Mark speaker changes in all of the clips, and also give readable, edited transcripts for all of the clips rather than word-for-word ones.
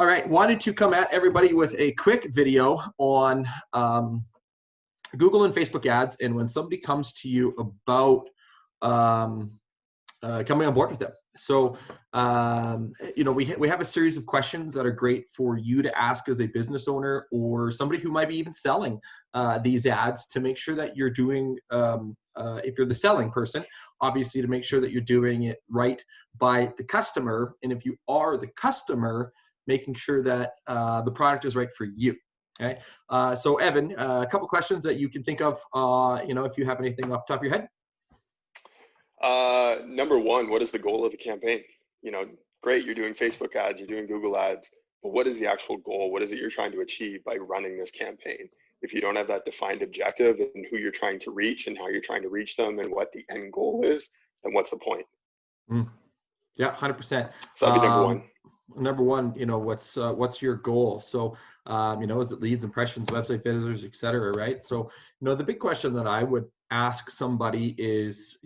Speaker 1: All right, wanted to come at everybody with a quick video on Google and Facebook ads, and when somebody comes to you about coming on board with them. So, we have a series of questions that are great for you to ask as a business owner or somebody who might be even selling these ads to make sure that you're doing, if you're the selling person, obviously to make sure that you're doing it right by the customer. And if you are the customer, making sure that the product is right for you. Okay. So Evan, a couple questions that you can think of, if you have anything off the top of your head.
Speaker 2: Number one, what is the goal of the campaign? Great, you're doing Facebook ads, you're doing Google ads, but what is the actual goal? What is it you're trying to achieve by running this campaign? If you don't have that defined objective and who you're trying to reach and how you're trying to reach them and what the end goal is, then what's the point?
Speaker 1: Yeah, 100%.
Speaker 2: So that'd be number one.
Speaker 1: Number one, what's your goal? So, is it leads, impressions, website visitors, et cetera, right? So, the big question that I would ask somebody is,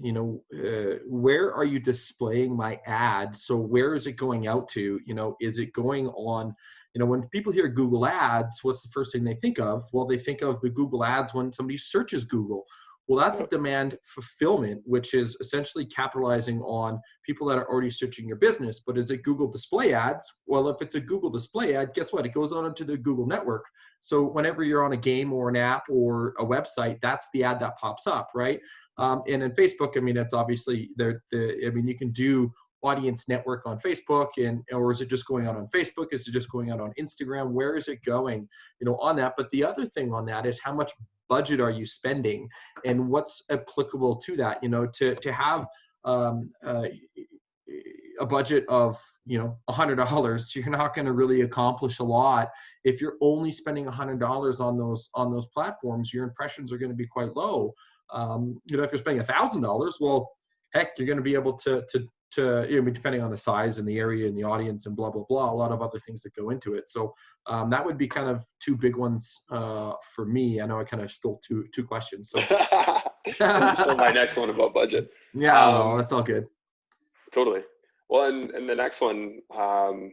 Speaker 1: where are you displaying my ad? So where is it going out to? Is it going on, when people hear Google ads, what's the first thing they think of? Well, they think of the Google ads when somebody searches Google. Well, that's a demand fulfillment, which is essentially capitalizing on people that are already searching your business. But is it Google display ads? Well, if it's a Google display ad, guess what? It goes on into the Google network. So whenever you're on a game or an app or a website, that's the ad that pops up, right? And in Facebook, it's obviously you can do audience network on Facebook, or is it just going out on Facebook? Is it just going out on Instagram? Where is it going, on that? But the other thing on that is how much budget are you spending and what's applicable to that, to have a budget of, $100, you're not going to really accomplish a lot. If you're only spending $100 on those platforms, your impressions are going to be quite low. If you're spending $1,000, well, heck, you're going to be able to depending on the size and the area and the audience and blah, blah, blah, a lot of other things that go into it. So that would be kind of two big ones for me. I know I kind of stole two questions. So
Speaker 2: So my next one about budget.
Speaker 1: Yeah, no, that's all good.
Speaker 2: Totally. Well, and the next one, I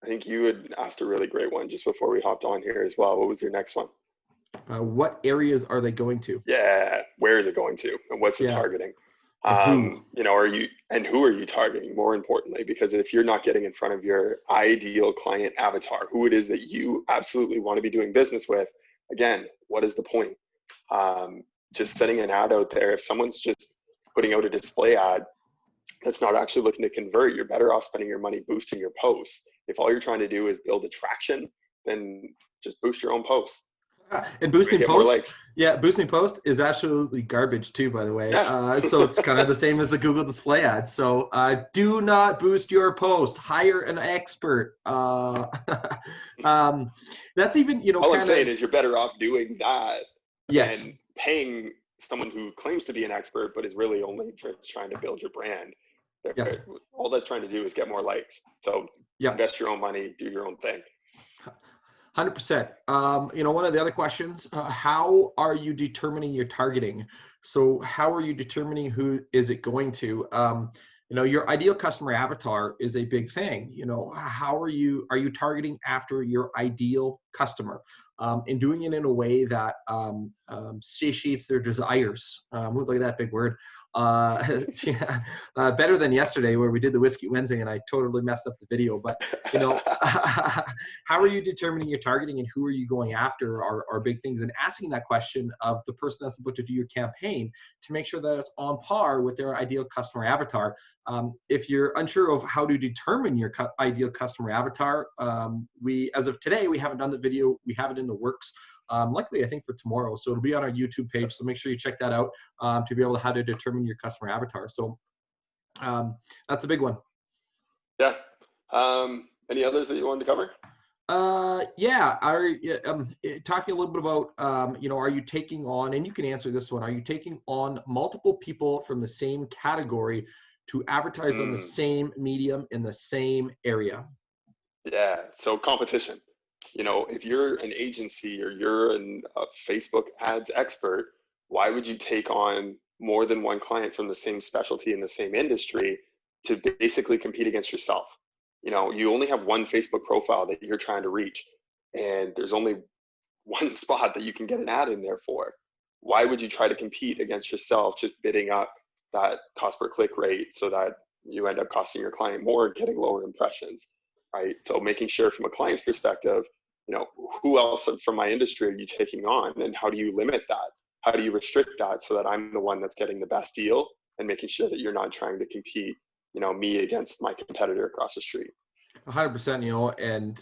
Speaker 2: think you had asked a really great one just before we hopped on here as well. What was your next one?
Speaker 1: What areas are they going to?
Speaker 2: Yeah, where is it going to, and what's the targeting?
Speaker 1: Who?
Speaker 2: Who are you targeting, more importantly? Because if you're not getting in front of your ideal client avatar, who it is that you absolutely want to be doing business with, again, what is the point? Just sending an ad out there, if someone's just putting out a display ad that's not actually looking to convert, you're better off spending your money boosting your posts. If all you're trying to do is build attraction, then just boost your own posts.
Speaker 1: And boosting posts, boosting posts is absolutely garbage too, by the way. Yeah. So it's kind of the same as the Google display ad. So do not boost your post. Hire an expert. That's even,
Speaker 2: all I'm saying is you're better off doing that
Speaker 1: than
Speaker 2: paying someone who claims to be an expert but is really only just trying to build your brand.
Speaker 1: Yes.
Speaker 2: All that's trying to do is get more likes. So invest your own money, do your own thing.
Speaker 1: 100%. One of the other questions, how are you determining your targeting? So how are you determining who is it going to? Your ideal customer avatar is a big thing. How are you targeting after your ideal customer and doing it in a way that satiates their desires? Look at that big word. Better than yesterday where we did the Whiskey Wednesday and I totally messed up the video. But how are you determining your targeting and who are you going after are big things, and asking that question of the person that's about to do your campaign to make sure that it's on par with their ideal customer avatar. If you're unsure of how to determine your ideal customer avatar, as of today, we haven't done the video. We have it in the works. Likely, I think for tomorrow. So it'll be on our YouTube page. So make sure you check that out to be able to how to determine your customer avatar. So that's a big one.
Speaker 2: Yeah. Any others that you wanted to cover?
Speaker 1: Talking a little bit about, are you taking on, and you can answer this one, are you taking on multiple people from the same category to advertise on the same medium in the same area?
Speaker 2: Yeah. So competition. If you're an agency or you're a Facebook ads expert, why would you take on more than one client from the same specialty in the same industry to basically compete against yourself? You know, you only have one Facebook profile that you're trying to reach, and there's only one spot that you can get an ad in there for. Why would you try to compete against yourself just bidding up that cost per click rate so that you end up costing your client more and getting lower impressions, right? So making sure from a client's perspective, you know, who else from my industry are you taking on, and how do you limit that? How do you restrict that so that I'm the one that's getting the best deal, and making sure that you're not trying to compete, you know, me against my competitor across the street.
Speaker 1: 100%, you know, and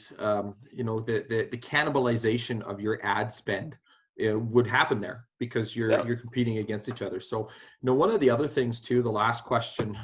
Speaker 1: you know, the cannibalization of your ad spend would happen there because
Speaker 2: Yeah.
Speaker 1: you're competing against each other. So, you know, one of the other things too, the last question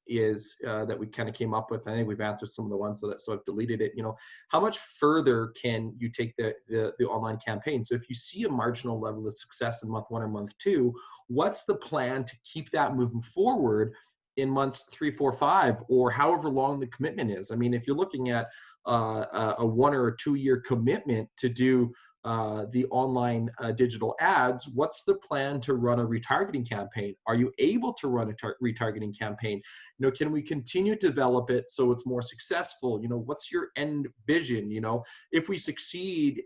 Speaker 1: is that we kind of came up with. I think we've answered some of the ones that, so I've deleted it. You know, how much further can you take the online campaign? So if you see a marginal level of success in month 1 or month 2, what's the plan to keep that moving forward in months 3, 4, 5, or however long the commitment is? I mean, if you're looking at a 1 or a 2 year commitment to do the online digital ads, what's the plan to run a retargeting campaign? Are you able to run a retargeting campaign? You know, can we continue to develop it so it's more successful? You know, what's your end vision? You know, if we succeed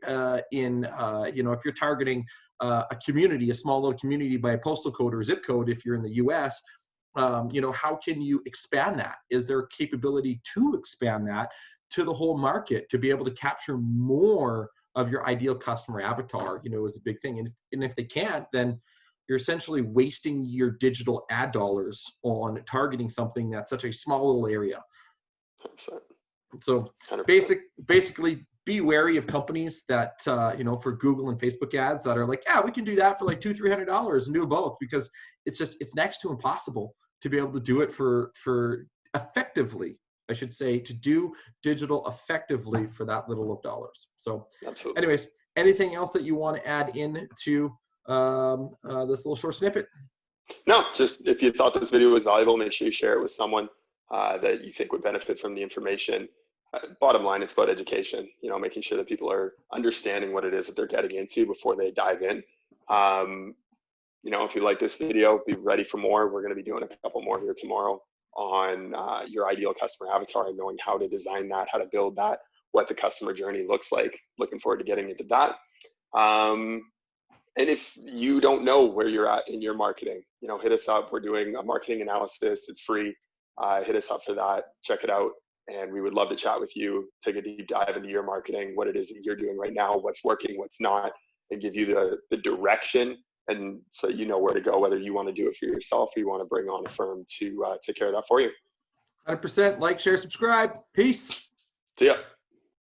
Speaker 1: in, you know, if you're targeting a community, a small little community by a postal code or zip code, if you're in the US, you know, how can you expand that? Is there a capability to expand that to the whole market to be able to capture more of your ideal customer avatar? You know, is a big thing. And if they can't, then you're essentially wasting your digital ad dollars on targeting something that's such a small little area.
Speaker 2: 100%.
Speaker 1: So
Speaker 2: 100%.
Speaker 1: basically be wary of companies that, you know, for Google and Facebook ads that are like, yeah, we can do that for like $200-300 and do both, because it's next to impossible to be able to do it for effectively, I should say, to do digital effectively for that little of dollars. So
Speaker 2: Absolutely.
Speaker 1: anyways, anything else that you want to add into this little short snippet?
Speaker 2: No, just if you thought this video was valuable, make sure you share it with someone that you think would benefit from the information. Bottom line, it's about education, you know, making sure that people are understanding what it is that they're getting into before they dive in. You know, if you like this video, be ready for more. We're going to be doing a couple more here tomorrow on your ideal customer avatar and knowing how to design that, how to build that, what the customer journey looks like. Looking forward to getting into that. And if you don't know where you're at in your marketing, you know, hit us up. We're doing a marketing analysis. It's free. Hit us up for that. Check it out. And we would love to chat with you, take a deep dive into your marketing, what it is that you're doing right now, what's working, what's not, and give you the direction. And so you know where to go, whether you want to do it for yourself or you want to bring on a firm to take care of that for you.
Speaker 1: 100%. Like, share, subscribe. Peace.
Speaker 2: See ya.